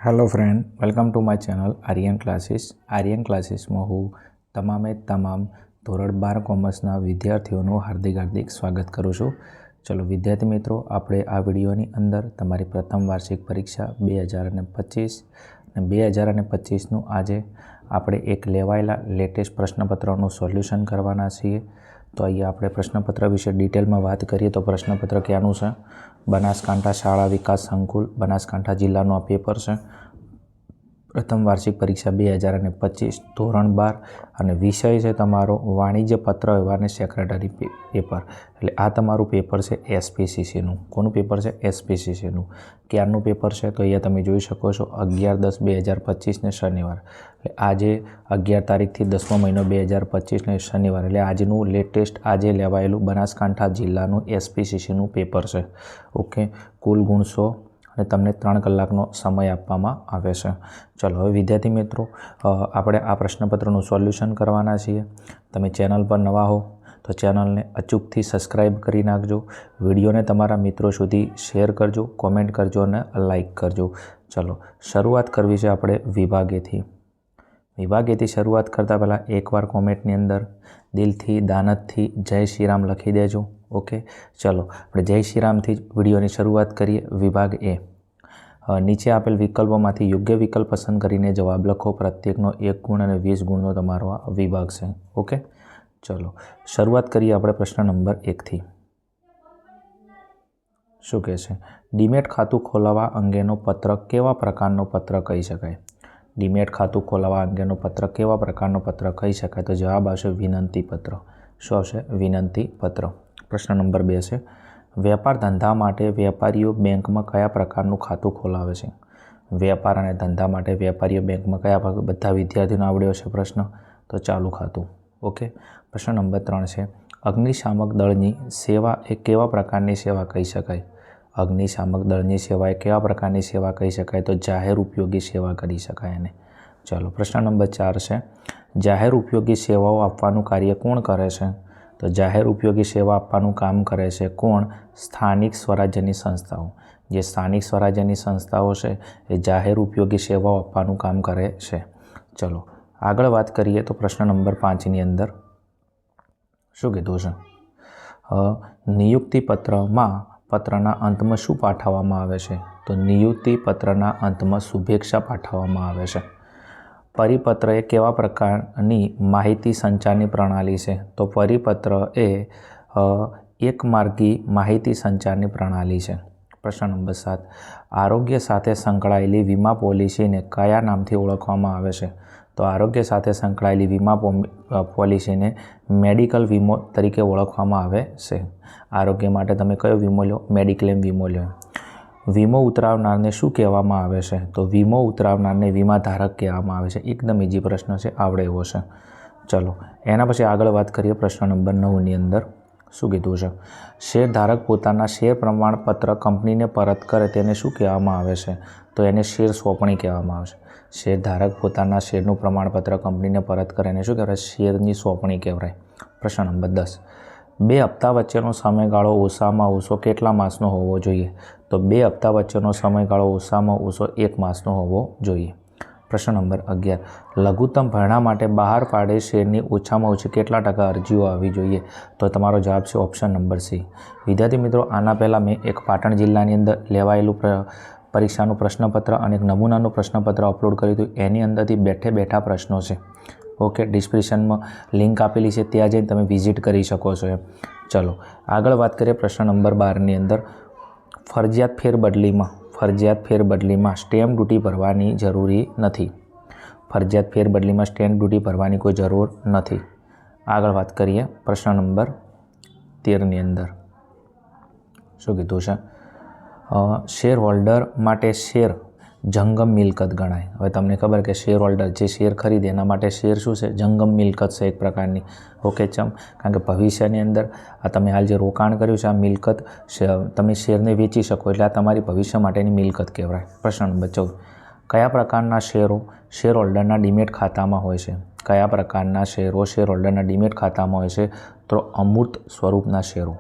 Hello friend, welcome to my channel Aryan classes. Aryan ક્લાસીસમાં હું તમામ ધોરણ 12 કોમર્સના વિદ્યાર્થીઓનું હાર્દિક સ્વાગત કરું છું. ચલો વિદ્યાર્થી મિત્રો, આપણે આ વિડીયોની અંદર તમારી પ્રથમ વાર્ષિક પરીક્ષા 2025 અને 2025નું આજે આપણે એક લેવાયેલા લેટેસ્ટ પ્રશ્નપત્રનું સોલ્યુશન કરવાના છીએ. તો અહીંયા આપણે પ્રશ્નપત્ર વિશે ડિટેલમાં વાત કરીએ તો પ્રશ્નપત્ર ક્યાંનું છે? બનાસકાંઠા શાળા વિકાસ સંકુલ, બનાસકાંઠા જિલ્લાનું આ પેપર છે. પ્રથમ વાર્ષિક પરીક્ષા 2025 ધોરણ 12 અને વિષય છે તમારો વાણિજ્ય પત્ર વ્યવહાર અને સેક્રેટરી પેપર. એટલે આ તમારું પેપર છે એસપીસીસીનું. કોનું પેપર છે? એસપીસીસીનું. ક્યારનું પેપર છે? તો અહીંયા તમે જોઈ શકો છો 11/10/2025 ને શનિવાર. એટલે આજે 11 તારીખથી 10મો મહિનો 2025 ને શનિવાર. એટલે આજનું લેટેસ્ટ આજે લેવાયેલું બનાસકાંઠા જિલ્લાનું એસપીસીસીનું પેપર છે. ઓકે, કુલ ગુણ 100 અને તમને 3 કલાકનો સમય આપવામાં આવે છે. ચલો હવે વિદ્યાર્થી મિત્રો, આપણે આ પ્રશ્નપત્રનું સોલ્યુશન કરવાના છીએ. તમે ચેનલ પર નવા હો તો ચેનલને અચૂકથી સબસ્ક્રાઈબ કરી નાખજો. વિડીયોને તમારા મિત્રો સુધી શેર કરજો, કોમેન્ટ કરજો અને લાઈક કરજો. ચલો શરૂઆત કરવી છે આપણે વિભાગેથી. વિભાગેથી શરૂઆત કરતાં પહેલાં એકવાર કોમેન્ટની અંદર દિલથી દાનતથી જય શ્રી રામ લખી દેજો. ઓકે, ચલો આપણે જય શ્રી રામથી જ વિડીયોની શરૂઆત કરીએ. વિભાગ એ. નીચે આપેલ વિકલ્પોમાંથી યોગ્ય વિકલ્પ પસંદ કરીને જવાબ લખો. પ્રત્યેકનો 1 ગુણ અને 20 ગુણનો તમારો આ વિભાગ છે. ઓકે, ચલો શરૂઆત કરીએ આપણે પ્રશ્ન નંબર 1થી. શું કહે છે? ડીમેટ ખાતું ખોલાવવા અંગેનો પત્ર કેવા પ્રકારનો પત્ર કહી શકાય? ડીમેટ ખાતું ખોલાવવા અંગેનો પત્ર કેવા પ્રકારનો પત્ર કહી શકાય? તો જવાબ આવશે વિનંતી પત્ર. શું આવશે? વિનંતી પત્ર. પ્રશ્ન નંબર 2 છે, વેપાર ધંધા માટે વેપારીઓ બેંકમાં કયા પ્રકારનું ખાતું ખોલાવે છે? વેપાર અને ધંધા માટે વેપારીઓ બેંકમાં કયા બધા વિદ્યાર્થીઓને આવડ્યો છે પ્રશ્ન? તો ચાલુ ખાતું. ઓકે. પ્રશ્ન નંબર 3 છે, અગ્નિશામક દળની સેવા એ કેવા પ્રકારની સેવા કહી શકાય? અગ્નિશામક દળની સેવા એ કેવા પ્રકારની સેવા કહી શકાય? તો જાહેર ઉપયોગી સેવા કરી શકાય એને. ચાલો પ્રશ્ન નંબર 4 છે, જાહેર ઉપયોગી સેવાઓ આપવાનું કાર્ય કોણ કરે છે? તો જાહેર ઉપયોગી સેવા આપવાનું કામ કરે છે કોણ? સ્થાનિક સ્વરાજ્યની સંસ્થાઓ. જે સ્થાનિક સ્વરાજ્યની સંસ્થાઓ છે એ જાહેર ઉપયોગી સેવાઓ આપવાનું કામ કરે છે. ચલો આગળ વાત કરીએ તો પ્રશ્ન નંબર 5ની અંદર શું કીધું છે? નિયુક્તિ પત્રના અંતમાં શું પાઠવવામાં આવે છે? તો નિયુક્તિ પત્રના અંતમાં શુભેચ્છા પાઠવવામાં આવે છે. પરિપત્ર એ કેવા પ્રકારની માહિતી સંચારની પ્રણાલી છે? તો પરિપત્ર એ એકમાર્ગી માહિતી સંચારની પ્રણાલી છે. પ્રશ્ન નંબર 7, આરોગ્ય સાથે સંકળાયેલી વીમા પોલિસીને કયા નામથી ઓળખવામાં આવે છે? તો આરોગ્ય સાથે સંકળાયેલી વીમા પોલિસીને મેડિકલ વીમો તરીકે ઓળખવામાં આવે છે. આરોગ્ય માટે તમે કયો વીમો લો? મેડિક્લેમ વીમો લો. વીમો ઉતરાવનારને શું કહેવામાં આવે છે? તો વીમો ઉતરાવનારને વીમા ધારક કહેવામાં આવે છે. એકદમ ઇઝી પ્રશ્ન છે, આવડે એવો છે. ચલો એના પછી આગળ વાત કરીએ પ્રશ્ન નંબર 9ની અંદર શું કીધું છે? શેરધારક પોતાના શેર પ્રમાણપત્ર કંપનીને પરત કરે તેને શું કહેવામાં આવે છે? તો એને શેર સોંપણી કહેવામાં આવે છે. શેરધારક પોતાના શેરનું પ્રમાણપત્ર કંપનીને પરત કરે એને શું કહેવાય? શેરની સોંપણી કહેવાય. પ્રશ્ન નંબર 10, 2 હપ્તા વચ્ચેનો સમયગાળો ઓછામાં ઓછો કેટલા માસનો હોવો જોઈએ? તો 2 હપ્તા વચ્ચેનો સમયગાળો ઓછામાં ઓછો 1 માસનો હોવો જોઈએ. પ્રશ્ન નંબર 11, લઘુત્તમ ભરણા માટે બહાર પાડેલ શેરની ઓછામાં ઓછી કેટલા ટકા અરજીઓ આવવી જોઈએ? તો તમારો જવાબ છે ઓપ્શન નંબર સી. વિદ્યાર્થી મિત્રો, આના પહેલાં મેં એક પાટણ જિલ્લાની અંદર લેવાયેલું પરીક્ષાનું પ્રશ્નપત્ર અને એક નમૂનાનું પ્રશ્નપત્ર અપલોડ કર્યું હતું. એની અંદરથી બેઠા પ્રશ્નો છે. ઓકે, ડિસ્ક્રિપ્શનમાં લિંક આપેલી છે, ત્યાં જઈને તમે વિઝિટ કરી શકો છો. ચલો આગળ વાત કરીએ પ્રશ્ન નંબર 12ની અંદર ફરજિયાત ફેરબદલીમાં સ્ટેમ્પ ડ્યુટી ભરવાની જરૂરી નથી. ફરજિયાત ફેરબદલીમાં સ્ટેમ્પ ડ્યુટી ભરવાની કોઈ જરૂર નથી. આગળ વાત કરીએ પ્રશ્ન નંબર 13ની અંદર શું કીધું છે? શેર હોલ્ડર માટે શેર જંગમ મિલકત ગણાય. હવે તમને ખબર કે શેર હોલ્ડર જે શેર ખરીદે એના માટે શેર શું છે? જંગમ મિલકત છે એક પ્રકારની. ઓકે, કારણ કે ભવિષ્યની અંદર આ તમે હાલ જે રોકાણ કર્યું છે આ મિલકત તમે શેરને વેચી શકો, એટલે આ તમારી ભવિષ્ય માટેની મિલકત કહેવાય. પ્રશ્ન નંબર 14, કયા પ્રકારના શેરો શેર હોલ્ડરના ડીમેટ ખાતામાં હોય છે? કયા પ્રકારના શેરો શેર હોલ્ડરના ડીમેટ ખાતામાં હોય છે? તો અમૂર્ત સ્વરૂપના શેરો.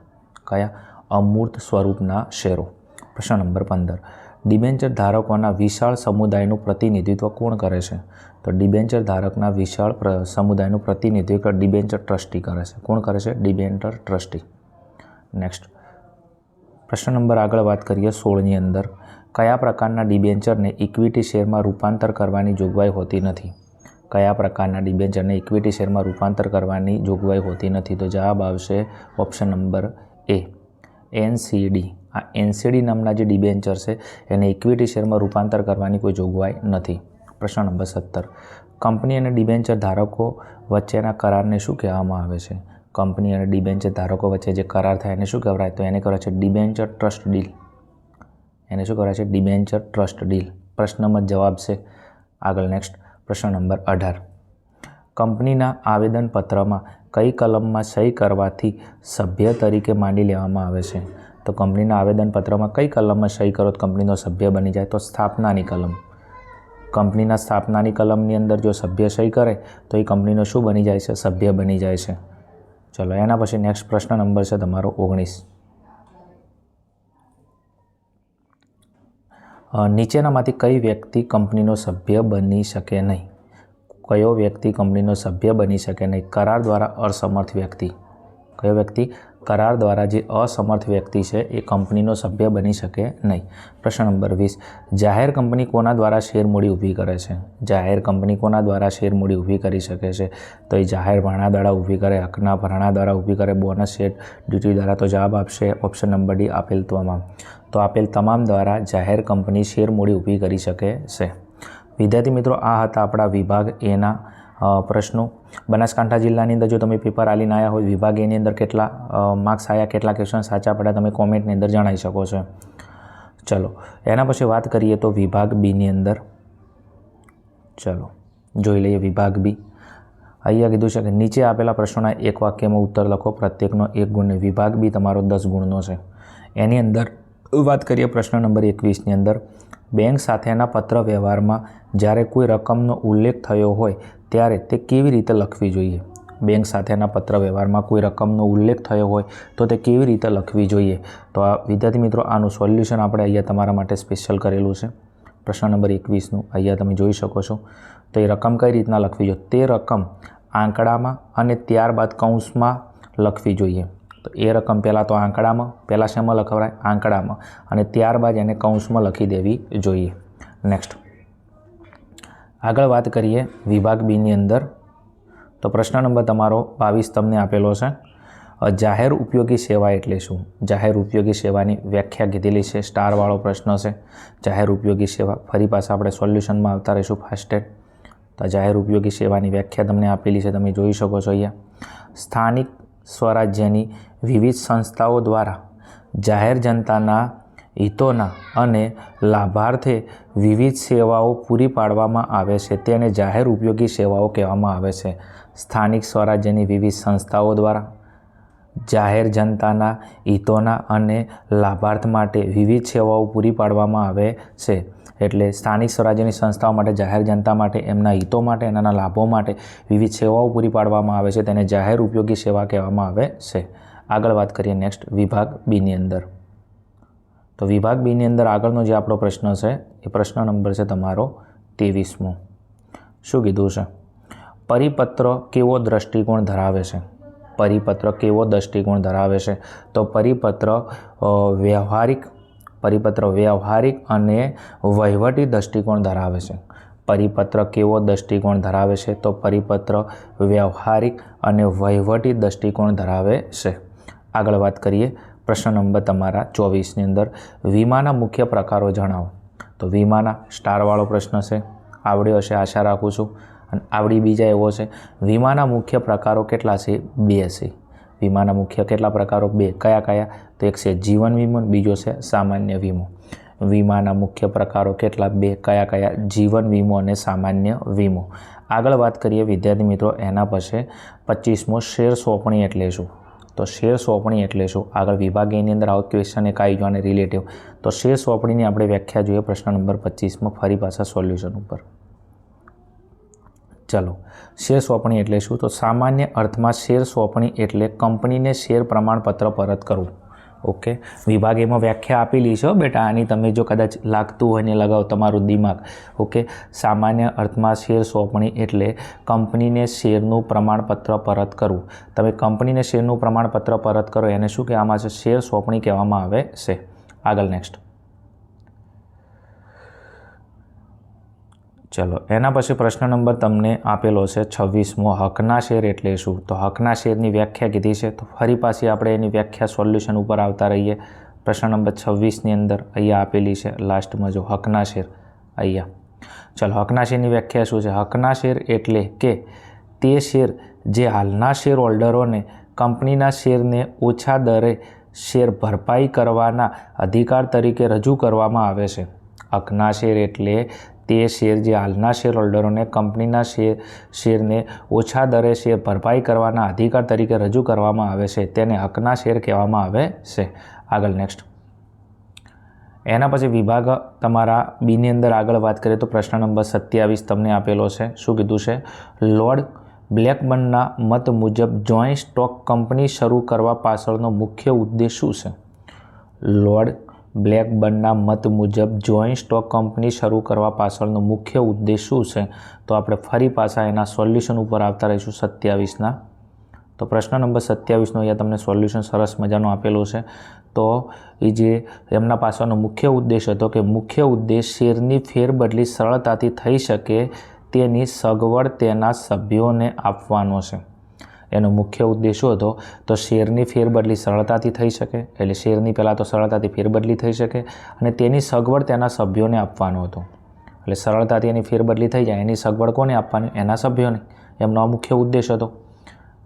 કયા? અમૂર્ત સ્વરૂપના શેરો. પ્રશ્ન નંબર 15, ડિબેન્ચર ધારકોના વિશાળ સમુદાયનું પ્રતિનિધિત્વ કોણ કરે છે? તો ડિબેન્ચર ધારકના વિશાળ સમુદાયનું પ્રતિનિધિત્વ ડિબેન્ચર ટ્રસ્ટી કરે છે. કોણ કરે છે? Debenture trustee. નેક્સ્ટ પ્રશ્ન નંબર આગળ વાત કરીએ 16ની અંદર, કયા પ્રકારના ડિબેન્ચરને ઇક્વિટી શેરમાં રૂપાંતર કરવાની જોગવાઈ હોતી નથી? કયા પ્રકારના ડિબેન્ચરને ઇક્વિટી શેરમાં રૂપાંતર કરવાની જોગવાઈ હોતી નથી? તો જવાબ આવશે ઓપ્શન નંબર એ, એનસીડી. આ એનસીડી નામના જે ડિબેન્ચર છે એને ઇક્વિટી શેરમાં રૂપાંતર કરવાની કોઈ જોગવાઈ નથી. પ્રશ્ન નંબર 17, કંપની અને ડિબેન્ચર ધારકો વચ્ચેના કરારને શું કહેવામાં આવે છે? કંપની અને ડિબેન્ચર ધારકો વચ્ચે જે કરાર થાય એને શું કહેવાય? તો એને કહેવાય છે ડિબેન્ચર ટ્રસ્ટ ડીલ. એને શું કહેવાય છે? Debenture trust deal. પ્રશ્નમાં જવાબ છે. આગળ નેક્સ્ટ પ્રશ્ન નંબર 18, કંપનીના આવેદનપત્રમાં કઈ કલમમાં સહી કરવાથી સભ્ય તરીકે માંડી લેવામાં આવે છે? તો કંપનીના આવેદનપત્રમાં કઈ કલમમાં સહી કરો તો કંપનીનો સભ્ય બની જાય? તો સ્થાપનાની કલમ. કંપનીના સ્થાપનાની કલમની અંદર જો સભ્ય સહી કરે તો એ કંપનીનો શું બની જાય છે? સભ્ય બની જાય છે. ચલો એના પછી નેક્સ્ટ પ્રશ્ન નંબર છે તમારો 19, નીચેનામાંથી કઈ વ્યક્તિ કંપનીનો સભ્ય બની શકે નહીં? કયો વ્યક્તિ કંપનીનો સભ્ય બની શકે નહીં? કરાર દ્વારા અસમર્થ વ્યક્તિ. કયો વ્યક્તિ? કરાર દ્વારા જે અસમર્થ વ્યક્તિ છે એ કંપનીનો સભ્ય બની શકે નહીં. પ્રશ્ન નંબર 20, જાહેર કંપની કોના દ્વારા શેર મૂડી ઊભી કરે છે? જાહેર કંપની કોના દ્વારા શેર મૂડી ઊભી કરી શકે છે? તો એ જાહેર ભરણા દ્વારા ઊભી કરે, હકના ભરણા દ્વારા ઊભી કરે, બોનસ શેર ડ્યુટી દ્વારા. તો જવાબ આપશે ઓપ્શન નંબર ડી, આપેલ તમામ. તો આપેલ તમામ દ્વારા જાહેર કંપની શેર મૂડી ઊભી કરી શકે છે. વિદ્યાર્થી મિત્રો, આ હતા આપણા વિભાગ એના પ્રશ્નો. બનાસકાંઠા જિલ્લાની અંદર જો તમે પેપર આલીને આવ્યા હોય, વિભાગ એની અંદર કેટલા માર્ક્સ આવ્યા, કેટલા ક્વેશ્ચન સાચા પડ્યા, તમે કોમેન્ટની અંદર જણાવી શકો છો. ચલો એના પછી વાત કરીએ તો વિભાગ બીની અંદર. ચલો જોઈ લઈએ વિભાગ બી. અહીંયા કીધું છે કે નીચે આપેલા પ્રશ્નોના એક વાક્યમાં ઉત્તર લખો, પ્રત્યેકનો 1 ગુણ. વિભાગ બી તમારો 10 ગુણનો છે. એની અંદર વાત કરીએ પ્રશ્ન નંબર 21ની અંદર, બેંક સાથેના પત્ર વ્યવહારમાં જ્યારે કોઈ રકમનો ઉલ્લેખ થયો હોય ત્યારે તે કેવી રીતે લખવી જોઈએ? બેંક સાથેના પત્ર વ્યવહારમાં કોઈ રકમનો ઉલ્લેખ થયો હોય તો તે કેવી રીતે લખવી જોઈએ? તો આ વિદ્યાર્થી મિત્રો આનું સોલ્યુશન આપણે અહીંયા તમારા માટે સ્પેશિયલ કરેલું છે. પ્રશ્ન નંબર 21નું અહીંયા તમે જોઈ શકો છો. તો એ રકમ કઈ રીતના લખવી જોઈએ? તે રકમ આંકડામાં અને ત્યારબાદ કૌંસમાં લખવી જોઈએ. તો એ રકમ પહેલાં તો આંકડામાં, પહેલાં શેમાં લખવાય? આંકડામાં, અને ત્યારબાદ એને કૌંસમાં લખી દેવી જોઈએ. નેક્સ્ટ આગળ વાત કરીએ વિભાગ બીની અંદર. તો પ્રશ્ન નંબર તમારો 22 તમને આપેલો છે. જાહેર ઉપયોગી સેવા એટલે શું? જાહેર ઉપયોગી સેવાની વ્યાખ્યા કીધેલી છે. સ્ટારવાળો પ્રશ્ન છે. જાહેર ઉપયોગી સેવા ફરી પાછા આપણે સોલ્યુશનમાં આવતા રહીશું ફાસ્ટેડ. તો જાહેર ઉપયોગી સેવાની વ્યાખ્યા તમને આપેલી છે, તમે જોઈ શકો છો અહીંયા. સ્થાનિક સ્વરાજ્યની વિવિધ સંસ્થાઓ દ્વારા જાહેર જનતાના હિતોના અને લાભાર્થે વિવિધ સેવાઓ પૂરી પાડવામાં આવે છે તેને જાહેર ઉપયોગી સેવાઓ કહેવામાં આવે છે. સ્થાનિક સ્વરાજ્યની વિવિધ સંસ્થાઓ દ્વારા જાહેર જનતાના હિતોના અને લાભાર્થ માટે વિવિધ સેવાઓ પૂરી પાડવામાં આવે છે. એટલે સ્થાનિક સ્વરાજ્યની સંસ્થાઓ માટે, જાહેર જનતા માટે, એમના હિતો માટે, એના લાભો માટે વિવિધ સેવાઓ પૂરી પાડવામાં આવે છે તેને જાહેર ઉપયોગી સેવા કહેવામાં આવે છે. આગળ વાત કરીએ નેક્સ્ટ વિભાગ બીની અંદર. તો વિભાગ બીની અંદર આગળનો જે આપણો પ્રશ્ન છે એ પ્રશ્ન નંબર છે તમારો 23મો. શું કીધું છે? પરિપત્ર કેવો દ્રષ્ટિકોણ ધરાવે છે? પરિપત્ર કેવો દૃષ્ટિકોણ ધરાવે છે? તો પરિપત્ર વ્યવહારિક અને વહીવટી દૃષ્ટિકોણ ધરાવે છે. પરિપત્ર કેવો દૃષ્ટિકોણ ધરાવે છે? તો પરિપત્ર વ્યવહારિક અને વહીવટી દૃષ્ટિકોણ ધરાવે છે. આગળ વાત કરીએ પ્રશ્ન નંબર તમારા 24ની અંદર, વીમાના મુખ્ય પ્રકારો જણાવો. તો વીમાના સ્ટારવાળો પ્રશ્ન છે, આવડ્યો હશે આશા રાખું છું. અને આવડી બીજા એવો છે, વીમાના મુખ્ય પ્રકારો કેટલા છે? 2 છે. વીમાના મુખ્ય કેટલા પ્રકારો? 2. કયા કયા? તો એક છે જીવન વીમો, બીજો છે સામાન્ય વીમો. વીમાના મુખ્ય પ્રકારો કેટલા? 2. કયા કયા? જીવન વીમો અને સામાન્ય વીમો. આગળ વાત કરીએ વિદ્યાર્થી મિત્રો એના પછી 25મો, શેર સોંપણી એટલે શું? તો શેર સોંપણી એટલે શું? આગળ વિભાગ એની અંદર આવો ક્વેશ્ચન એક આવી જવાને રિલેટિવ. તો શેર સોંપણીની આપણે વ્યાખ્યા જોઈએ પ્રશ્ન નંબર 25માં ફરી પાછા સોલ્યુશન ઉપર. ચલો, શેર સોંપણી એટલે શું? તો સામાન્ય અર્થમાં શેર સોંપણી એટલે કંપનીને શેર પ્રમાણપત્ર પરત કરવું. ઓકે, વિભાગ એમાં વ્યાખ્યા આપેલી છે બેટા, આની તમે જો કદાચ લાગતું હોય ને લગાવો તમારું દિમાગ. ઓકે, સામાન્ય અર્થમાં શેર સોંપણી એટલે કંપનીને શેરનું પ્રમાણપત્ર પરત કરવું. તમે કંપનીને શેરનું પ્રમાણપત્ર પરત કરો એને શું કહેવામાં આવે છે? શેર સોંપણી કહેવામાં આવે છે. આગળ નેક્સ્ટ. ચલો, એના પછી પ્રશ્ન નંબર તમને આપેલો છે 26મો. હકના શેર એટલે શું? તો હકના શેરની વ્યાખ્યા કીધી છે. તો ફરી પાછી આપણે એની વ્યાખ્યા સોલ્યુશન ઉપર આવતા રહીએ. પ્રશ્ન નંબર 26ની અંદર અહીંયા આપેલી છે લાસ્ટમાં, જો હકના શેર અહીંયા. ચલો, હકના શેરની વ્યાખ્યા શું છે? હકના શેર એટલે કે તે શેર જે હાલના શેર હોલ્ડરોને કંપનીના શેરને ઓછા દરે શેર ભરપાઈ કરવાના અધિકાર તરીકે રજૂ કરવામાં આવે છે. હકના શેર એટલે તે શેર જે હાલના શેર હોલ્ડરોને કંપનીના શેરને ઓછા દરે શેર ભરપાઈ કરવાના અધિકાર તરીકે રજૂ કરવામાં આવે છે, તેને હકના શેર કહેવામાં આવે છે. આગળ નેક્સ્ટ. એના પછી વિભાગ તમારા બીની અંદર આગળ વાત કરીએ તો પ્રશ્ન નંબર 27 તમને આપેલો છે. શું કીધું છે? લોર્ડ બ્લેકબર્નના મત મુજબ જોઈન્ટ સ્ટોક કંપની શરૂ કરવા પાછળનો મુખ્ય ઉદ્દેશ શું છે? લોર્ડ બ્લેકબર્નના મત મુજબ જોઈન્ટ સ્ટોક કંપની શરૂ કરવા પાછળનો મુખ્ય ઉદ્દેશ શું છે? તો આપણે ફરી પાછા એના સોલ્યુશન ઉપર આવતા રહીશું 27ના. તો પ્રશ્ન નંબર 27નો અહીંયા તમને સોલ્યુશન સરસ મજાનું આપેલું છે. તો એ જે એમના પાછળનો મુખ્ય ઉદ્દેશ હતો કે મુખ્ય ઉદ્દેશ શેરની ફેરબદલી સરળતાથી થઈ શકે તેની સગવડ તેના સભ્યોને આપવાનો છે. એનો મુખ્ય ઉદ્દેશ શું હતો? તો શેરની ફેરબદલી સરળતાથી થઈ શકે, એટલે શેરની પહેલાં તો સરળતાથી ફેરબદલી થઈ શકે અને તેની સગવડ તેના સભ્યોને આપવાનો હતો. એટલે સરળતાથી એની ફેરબદલી થઈ જાય એની સગવડ કોને આપવાની? એના સભ્યોને. એમનો આ મુખ્ય ઉદ્દેશ હતો.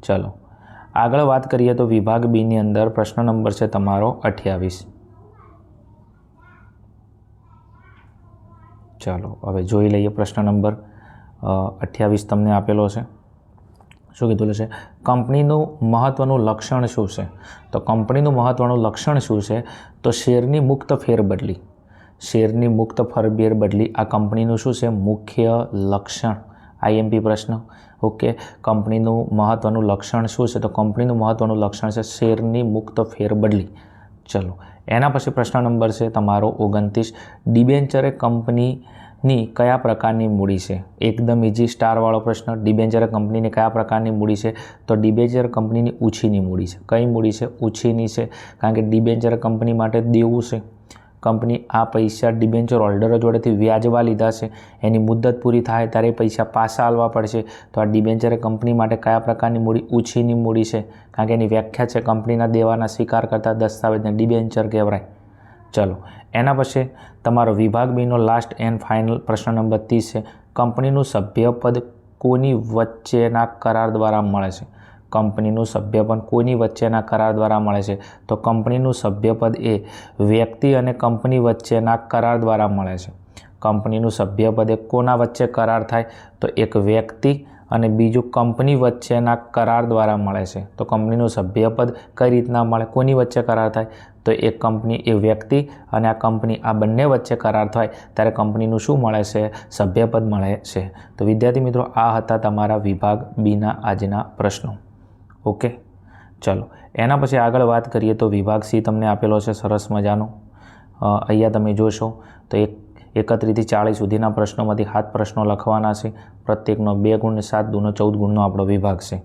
ચલો, આગળ વાત કરીએ તો વિભાગ બીની અંદર પ્રશ્ન નંબર છે તમારો 28. ચાલો હવે જોઈ લઈએ પ્રશ્ન નંબર 28 તમને આપેલો છે. શું કીધું છે? કંપનીનું મહત્ત્વનું લક્ષણ શું છે? તો કંપનીનું મહત્ત્વનું લક્ષણ શું છે? તો શેરની મુક્ત ફેરબદલી. શેરની મુક્ત ફેરબદલી આ કંપનીનું શું છે? મુખ્ય લક્ષણ. આઈએમપી પ્રશ્ન. ઓકે, કંપનીનું મહત્ત્વનું લક્ષણ શું છે? તો કંપનીનું મહત્ત્વનું લક્ષણ છે શેરની મુક્ત ફેરબદલી. ચલો, એના પછી પ્રશ્ન નંબર છે તમારો 29. ડિબેન્ચર એ કંપનીની કયા પ્રકારની મૂડી છે? એકદમ ઇઝી સ્ટારવાળો પ્રશ્ન. ડિબેન્ચર કંપનીની કયા પ્રકારની મૂડી છે? તો ડિબેન્ચર કંપનીની ઉછીની મૂડી છે. કઈ મૂડી છે? ઉછીની છે. કારણ કે ડિબેન્ચર કંપની માટે દેવું છે. કંપની આ પૈસા ડિબેન્ચર હોલ્ડરો જોડેથી વ્યાજવા લીધા છે, એની મુદત પૂરી થાય ત્યારે પૈસા પાછા આલવા પડશે. તો આ ડિબેન્ચર કંપની માટે કયા પ્રકારની મૂડી? ઉછીની મૂડી છે. કારણ કે એની વ્યાખ્યા છે કંપનીના દેવાના સ્વીકાર કરતા દસ્તાવેજને ડિબેન્ચર કહેવાય. ચલો, એના પછી તમારો વિભાગ બીનો લાસ્ટ એન્ડ ફાઇનલ પ્રશ્ન નંબર 30 છે. કંપનીનું સભ્યપદ કોની વચ્ચેના કરાર દ્વારા મળે છે? કંપનીનું સભ્યપદ કોની વચ્ચેના કરાર દ્વારા મળે છે? તો કંપનીનું સભ્યપદ એ વ્યક્તિ અને કંપની વચ્ચેના કરાર દ્વારા મળે છે. કંપનીનું સભ્યપદ એ કોના વચ્ચે કરાર થાય? તો એક વ્યક્તિ અને બીજું કંપની વચ્ચેના કરાર દ્વારા મળે છે. તો કંપનીનું સભ્યપદ કઈ રીતના મળે? કોની વચ્ચે કરાર થાય? તો એક કંપની એ વ્યક્તિ અને આ કંપની આ બંને વચ્ચે કરાર થાય ત્યારે કંપનીનું શું મળે છે? સભ્યપદ મળે છે. તો વિદ્યાર્થી મિત્રો, આ હતા તમારા વિભાગ બીના આજના પ્રશ્નો. ઓકે, ચલો એના પછી આગળ વાત કરીએ તો વિભાગ સી તમને આપેલો છે સરસ મજાનો. અહીંયા તમે જોશો તો 31 થી 40 સુધીના પ્રશ્નોમાંથી 7 પ્રશ્નો લખવાના છે. પ્રત્યેકનો 2 ગુણ 7 દૂનો 14 ગુણનો આપણો વિભાગ છે.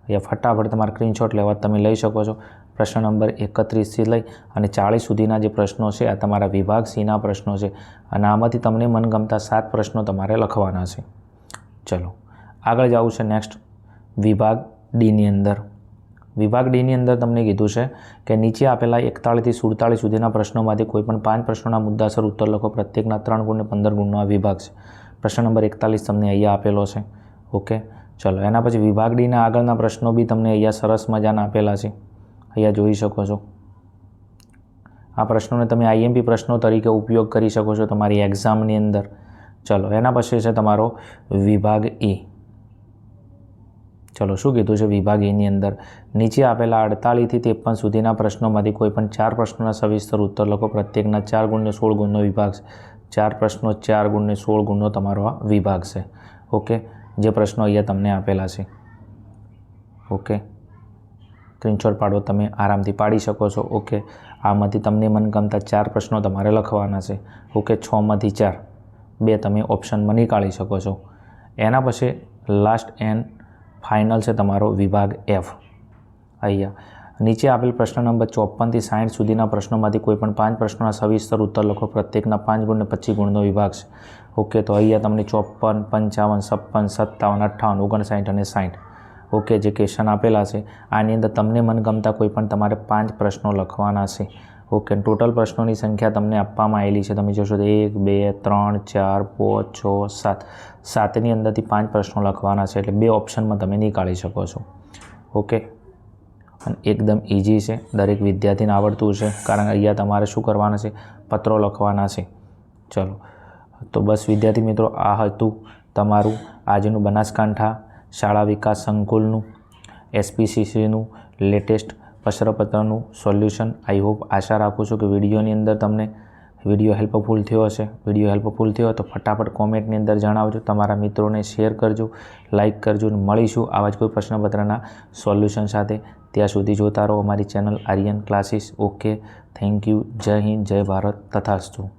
અહીંયા ફટાફટ તમારે સ્ક્રીનશોટ લેવા તમે લઈ શકો છો. પ્રશ્ન નંબર 31થી લઈ અને 40 સુધીના જે પ્રશ્નો છે આ તમારા વિભાગ સીના પ્રશ્નો છે અને આમાંથી તમને મનગમતા 7 પ્રશ્નો તમારે લખવાના છે. ચલો આગળ જવું છે નેક્સ્ટ વિભાગ ડીની અંદર. વિભાગ ડીની અંદર તમને કીધું છે કે નીચે આપેલા 41 થી 47 સુધીના પ્રશ્નોમાંથી કોઈપણ 5 પ્રશ્નોના મુદ્દાસર ઉત્તર લખો. પ્રત્યેકના 3 ગુણ 15 ગુણનો આ વિભાગ છે. પ્રશ્ન નંબર 41 તમને અહીંયા આપેલો છે. ઓકે, ચલો એના પછી વિભાગ ડીના આગળના પ્રશ્નો બી તમને અહીંયા સરસ મજાના આપેલા છે. અહીંયા જોઈ શકો છો. આ પ્રશ્નોને તમે આઈએમપી પ્રશ્નો તરીકે ઉપયોગ કરી શકો છો તમારી એક્ઝામની અંદર. ચલો એના પછી છે તમારો વિભાગ ઈ. ચલો શું કીધું છે વિભાગ એની અંદર? નીચે આપેલા 48 થી 53 સુધીના પ્રશ્નોમાંથી કોઈપણ 4 પ્રશ્નોના સવિસ્તર ઉત્તર લખો. પ્રત્યેકના 4 ગુણને 16 ગુણનો વિભાગ છે. 4 પ્રશ્નો 4 ગુણને 16 ગુણનો તમારો આ વિભાગ છે. ઓકે, જે પ્રશ્નો અહીંયા તમને આપેલા છે. ઓકે, સ્ક્રીનશોટ પાડો તમે આરામથી પાડી શકો છો. ઓકે, આમાંથી તમને મનગમતા 4 પ્રશ્નો તમારે લખવાના છે. ઓકે, 6 માંથી 4, 2 તમે ઓપ્શનમાં નીકાળી શકો છો. એના પછી લાસ્ટ એન્ડ ફાઇનલ છે તમારો વિભાગ F. અહીંયા નીચે આપેલ પ્રશ્ન નંબર 54 થી 60 સુધીના પ્રશ્નોમાંથી કોઈપણ 5 પ્રશ્નોના સવિસ્તર ઉત્તર લખો. પ્રત્યેકના 5 ગુણ અને 25 ગુણનો વિભાગ છે. ઓકે, તો અહીંયા તમને 54, 55, 56, 57, 58, 59 અને 60 ઓકે જે ક્વેશ્ચન આપેલા છે. આની અંદર તમને મનગમતા કોઈપણ તમારે 5 પ્રશ્નો લખવાના છે. ઓકે, ટોટલ પ્રશ્નોની સંખ્યા તમને આપવામાં આવેલી છે. તમે જોશો તો 1, 2, 3, 4, 5, 6, 7, 7ની અંદરથી 5 પ્રશ્નો લખવાના છે. એટલે 2 ઓપ્શનમાં તમે નીકાળી શકો છો. ઓકે, અને એકદમ ઇઝી છે, દરેક વિદ્યાર્થીને આવડતું છે. કારણ કે અહીંયા તમારે શું કરવાના છે, પત્રો લખવાના છે. ચલો, તો બસ વિદ્યાર્થી મિત્રો, આ હતું તમારું આજનું બનાસકાંઠા શાળા વિકાસ સંકુલનું SPCCનું લેટેસ્ટ પ્રશ્નપત્રનું સોલ્યુશન. આઈ હોપ, આશા રાખું છું કે વિડીયોની અંદર તમને વિડીયો હેલ્પફુલ થયો હશે. વિડીયો હેલ્પફુલ થયો હોય તો ફટાફટ કોમેન્ટની અંદર જણાવજો. તમારા મિત્રોને શેર કરજો, લાઇક કરજો. મળીશું આવા જ કોઈ પ્રશ્નપત્રના સોલ્યુશન સાથે. ત્યાં સુધી જોતા રહો અમારી channel Aryan classes. Okay, thank you. જય હિન્દ, જય ભારત, તથાસ્તુ.